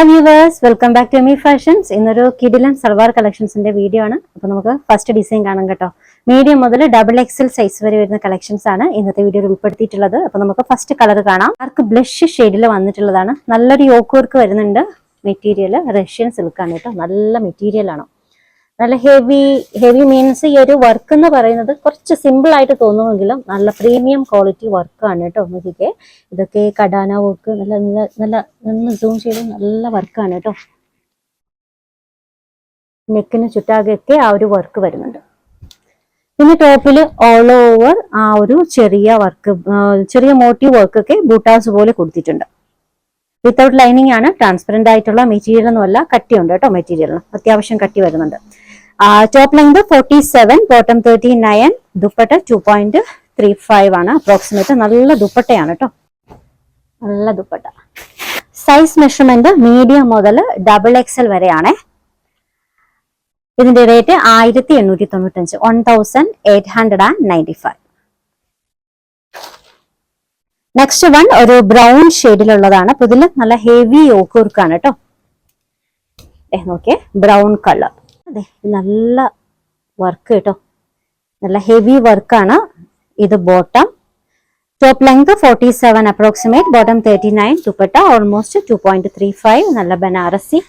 Hi viewers, welcome back to Me Fashions. ഇന്നൊരു കിഡിലൻ salwar കളക്ഷൻസിന്റെ video ആണ്. അപ്പോൾ നമുക്ക് ഫസ്റ്റ് ഡിസൈൻ കാണാം കേട്ടോ. മീഡിയം മുതൽ XXL സൈസ് വരെ വരുന്ന കളക്ഷൻസ് ആണ് ഇന്നത്തെ വീഡിയോയിൽ ഉൾപ്പെടുത്തിയിട്ടുള്ളത്. അപ്പോൾ നമുക്ക് ഫസ്റ്റ് കളർ കാണാം. ഡാർക്ക് ബ്ലഷ് ഷെയ്ഡിൽ വന്നിട്ടുള്ളതാണ്. നല്ലൊരു യോക്ക് വർക്ക് വരുന്നുണ്ട്. മെറ്റീരിയൽ റഷ്യൻ സിൽക്ക് ആണ് കേട്ടോ. നല്ല മെറ്റീരിയൽ ആണ്. നല്ല ഹെവി മീൻസ് ഈ ഒരു വർക്ക് എന്ന് പറയുന്നത് കുറച്ച് സിമ്പിൾ ആയിട്ട് തോന്നുമെങ്കിലും നല്ല പ്രീമിയം ക്വാളിറ്റി വർക്കാണ് കേട്ടോ. നോക്കിക്കേ, ഇതൊക്കെ കടാന വർക്ക് നല്ല നല്ല നല്ല നിന്ന് സൂം ചെയ്ത് നല്ല വർക്കാണ് കേട്ടോ. നെക്കിന് ചുറ്റാകെയൊക്കെ ആ ഒരു വർക്ക് വരുന്നുണ്ട്. പിന്നെ ടോപ്പിൽ ഓൾ ഓവർ ആ ഒരു ചെറിയ വർക്ക്, ചെറിയ മോട്ടീവ് വർക്കൊക്കെ ബൂട്ടാസ് പോലെ കൊടുത്തിട്ടുണ്ട്. വിത്തൗട്ട് ലൈനിങ് ആണ്, ട്രാൻസ്പെറന്റ് ആയിട്ടുള്ള മെറ്റീരിയൽ ഒന്നുമല്ല, കട്ടിയുണ്ട് കേട്ടോ. മെറ്റീരിയലിന് അത്യാവശ്യം കട്ടി വരുന്നുണ്ട്. ടോപ്പ് ലെങ്ത് 47, ബോട്ടം 39, ദുപ്പട്ട 2.35 ആണ് അപ്രോക്സിമേറ്റ്. നല്ല ദുപ്പട്ടയാണ് കേട്ടോ, നല്ല ദുപ്പട്ട. സൈസ് മെഷർമെന്റ് മീഡിയം മുതൽ XXL വരെയാണ്. ഇതിന്റെ റേറ്റ് 1895, 1895. നെക്സ്റ്റ് വൺ ഒരു ബ്രൗൺ ഷെയ്ഡിലുള്ളതാണ്. അപ്പൊ ഇതിൽ നല്ല ഹെവി യോക്ക് വർക്കാണ് കേട്ടോ. നോക്കിയേ, ബ്രൗൺ കളർ. അതെ, നല്ല വർക്ക് കേട്ടോ, നല്ല ഹെവി വർക്കാണ്. ഇത് bottom, top length 47 approximate, bottom 39, dupatta almost 2.35. നല്ല ബനാറസി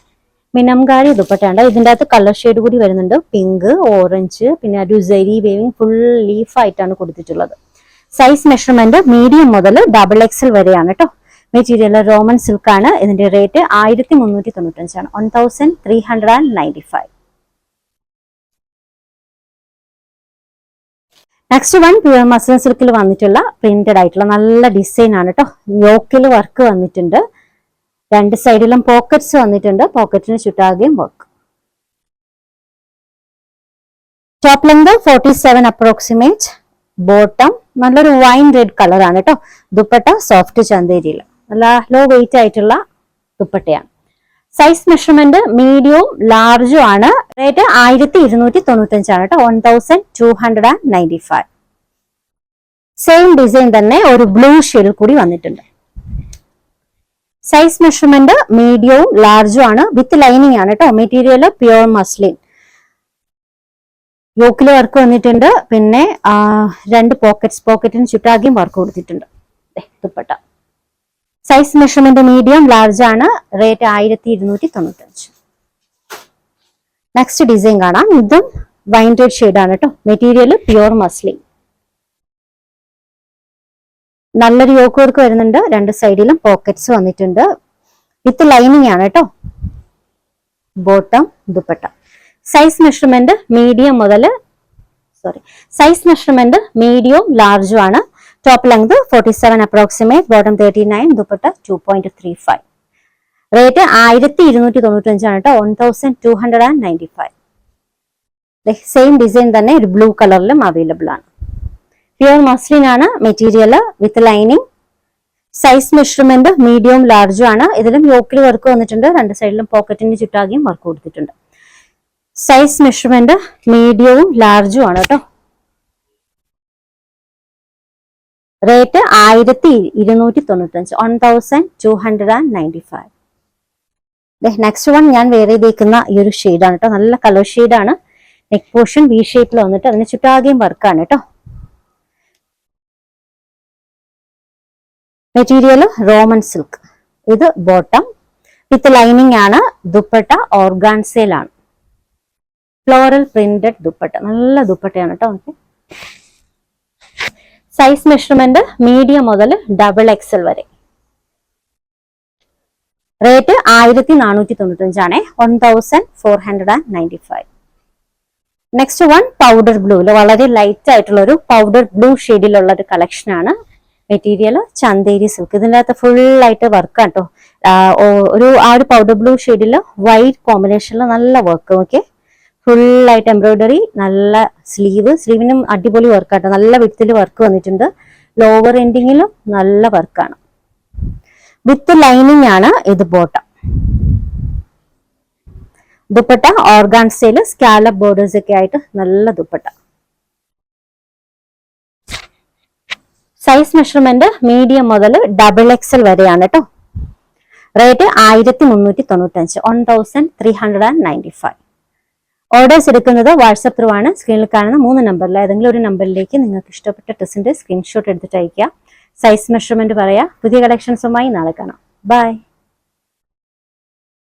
മിനംകാരി ദുപ്പട്ടയുണ്ട്. ഇതിൻ്റെ അകത്ത് കളർ ഷെയ്ഡ് കൂടി വരുന്നുണ്ട്, പിങ്ക്, ഓറഞ്ച്, പിന്നെ ഒരു സെരി വേവിങ് ഫുൾ ലീഫ് ആയിട്ടാണ് കൊടുത്തിട്ടുള്ളത്. സൈസ് മെഷർമെന്റ് മീഡിയം മുതൽ XXL വരെയാണ് കേട്ടോ. മെറ്റീരിയൽ റോമൻ സിൽക്ക് ആണ്. ഇതിന്റെ റേറ്റ് 1395 ആണ്, 1395. നെക്സ്റ്റ് വൺ പ്യുവർ മസ്ലിൻ സിൽക്കിൽ വന്നിട്ടുള്ള പ്രിന്റഡ് ആയിട്ടുള്ള നല്ല ഡിസൈൻ ആണ് കേട്ടോ. യോക്കിൽ വർക്ക് വന്നിട്ടുണ്ട്, രണ്ട് സൈഡിലും പോക്കറ്റ്സ് വന്നിട്ടുണ്ട്, പോക്കറ്റിന് ചുറ്റാകെയും work. Top length 47 approximate, bottom നല്ലൊരു വൈൻ റെഡ് കളർ ആണ് കേട്ടോ. ദുപ്പട്ട സോഫ്റ്റ് ചന്തേരിയിൽ നല്ല ലോ വെയിറ്റ് ആയിട്ടുള്ള ദുപ്പട്ടയാണ്. സൈസ് മെഷർമെന്റ് മീഡിയവും ലാർജും ആണ്. റേറ്റ് 1295 ആണ് കേട്ടോ, 1295. സെയിം ഡിസൈൻ തന്നെ ഒരു ബ്ലൂ ഷെയ്ഡിൽ കൂടി വന്നിട്ടുണ്ട്. സൈസ് മെഷർമെന്റ് മീഡിയവും ലാർജും ആണ്, വിത്ത് ലൈനിങ് ആണ് കേട്ടോ. മെറ്റീരിയൽ പ്യുവർ മസ്ലിൻ, യോക്കില് വർക്ക് വന്നിട്ടുണ്ട്. പിന്നെ രണ്ട് പോക്കറ്റിന് ചുറ്റാകിയും വർക്ക് കൊടുത്തിട്ടുണ്ട്. Dupatta size measurement medium large ആണ്. റേറ്റ് 1295. നെക്സ്റ്റ് ഡിസൈൻ കാണാം. ഇതും വൈൻ റെഡ് ഷെയ്ഡ് ആണ് കേട്ടോ. മെറ്റീരിയൽ പ്യുവർ മസ്ലിൻ, നല്ലൊരു യോക്ക് വർക്ക് വരുന്നുണ്ട്. രണ്ട് സൈഡിലും പോക്കറ്റ്സ് വന്നിട്ടുണ്ട്, വിത്ത് ലൈനിങ് ആണ് കേട്ടോ. Bottom dupatta. Size measurement medium മുതൽ സൈസ് മെഷർമെന്റ് മീഡിയം ലാർജും ആണ്. Top length 47 approximate, bottom 39, dupatta 2.35. Rate 1295 ആണ് കേട്ടോ, 1295. സെയിം ഡിസൈൻ തന്നെ ഒരു ബ്ലൂ കളറിലും അവൈലബിൾ ആണ്. പ്യുവർ മസ്ലിൻ ആണ് material, with lining. Size measurement medium ലാർജും ആണ്. ഇതിലും യോക്കിൽ വർക്ക് വന്നിട്ടുണ്ട്, രണ്ട് സൈഡിലും പോക്കറ്റിന് ചുറ്റാകിയും വർക്ക് കൊടുത്തിട്ടുണ്ട്. സൈസ് മെഷർമെന്റ് മീഡിയവും ലാർജും ആണ് കേട്ടോ. റേറ്റ് 1295, 1295. നെക്സ്റ്റ് വൺ ഞാൻ വേറെ ചെയ്തേക്കുന്ന ഈ ഒരു ഷെയ്ഡാണ് കേട്ടോ. നല്ല കളർ ഷെയ്ഡാണ്. നെക്ക് പോർഷൻ വി ഷേപ്പിൽ വന്നിട്ട് അതിന് ചുറ്റാകെയും വർക്കാണ് കേട്ടോ. Material Roman silk. ഇത് ബോട്ടം വിത്ത് ലൈനിങ് ആണ്. ദുപ്പട്ട ഓർഗാൻസയിലാണ്, ഫ്ലോറൽ പ്രിന്റഡ് ദുപ്പട്ട. നല്ല ദുപ്പട്ടയാണ് കേട്ടോ. സൈസ് മെഷർമെന്റ് മീഡിയം മുതൽ XXL വരെ. റേറ്റ് 1495 ആണ്, 1495. നെക്സ്റ്റ് വൺ പൗഡർ ബ്ലൂല് വളരെ ലൈറ്റ് ആയിട്ടുള്ള ഒരു പൗഡർ ബ്ലൂ ഷെയ്ഡിലുള്ള ഒരു കളക്ഷൻ ആണ്. Material Chanderi silk. ഇതിൻ്റെ അകത്ത് ഫുൾ ആയിട്ട് വർക്കാണ് കേട്ടോ. ആ ഒരു പൗഡർ ബ്ലൂ ഷെയ്ഡിൽ വൈറ്റ് കോമ്പിനേഷനിൽ നല്ല വർക്ക്. ഓക്കെ, ഫുൾ ആയിട്ട് എംബ്രോയിഡറി, നല്ല സ്ലീവിനും അടിപൊളി വർക്കാട്ടോ. നല്ല വിത്തിൽ വർക്ക് വന്നിട്ടുണ്ട്. ലോവർ എൻഡിങ്ങിലും നല്ല വർക്കാണ്, വിത്ത് ലൈനിങ് ആണ്. ഇത് ബോട്ടം. ദുപ്പട്ട ഓർഗാൻസയിൽ സ്കാലപ്പ് ബോർഡേഴ്സ് ഒക്കെ ആയിട്ട് നല്ല ദുപ്പട്ട. സൈസ് മെഷർമെന്റ് മീഡിയം മുതൽ XXL വരെയാണ് കേട്ടോ. റേറ്റ് 1395, 1395. ഓർഡേഴ്സ് എടുക്കുന്നത് വാട്സപ്പ് ത്രൂ ആണ്. സ്ക്രീനിൽ കാണുന്ന 3 നമ്പറിൽ ഏതെങ്കിലും ഒരു നമ്പറിലേക്ക് നിങ്ങൾക്ക് ഇഷ്ടപ്പെട്ട ഡ്രസ്സിന്റെ സ്ക്രീൻഷോട്ട് എടുത്തിട്ട് അയക്കുക. സൈസ് മെഷർമെന്റ് പറയാം. പുതിയ കളക്ഷൻസുമായി നാളെ കാണാം. ബൈ.